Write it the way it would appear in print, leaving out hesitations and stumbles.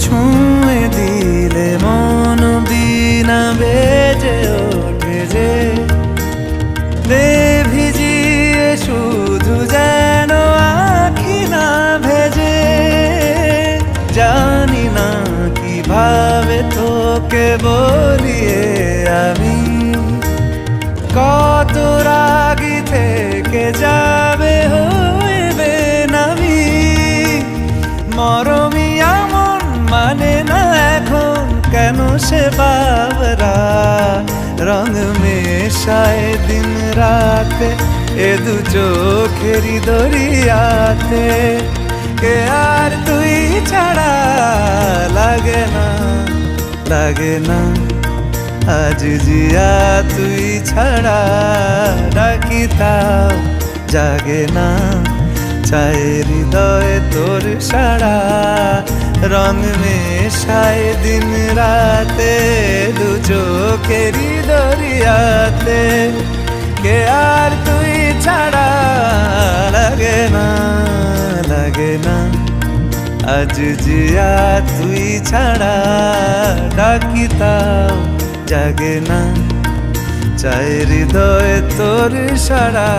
ছুঁয়ে দিলে মন বিনা বেজে ওঠে যে ভিজিয়ে শুধু যেন আখি না ভেজে। জানি না কিভাবে তোকে বলিয়ে আমি কত রাগি থেকে যাবে হইবে নামি। মরমি এমন মানে না এখন কেন সে বাবরা রং মেশায় দিন রাতে এ দু চোখেরই দরিয়াতে। কে আর তুই ছাড়া লাগে না লাগে না আজ জিয়া তুই ছাড়া ডাকি তাও জাগে না। চায় হৃদয় তোর সারা রং মেশায় দিন রাতে দু চোখেরই দরিয়াতে। কে আর তুই ছাড়া লাগে না লাগে না আজ জিয়া তুই ছাড়া ডাকি তাও জাগে না। চায় হৃদয় তোর সারা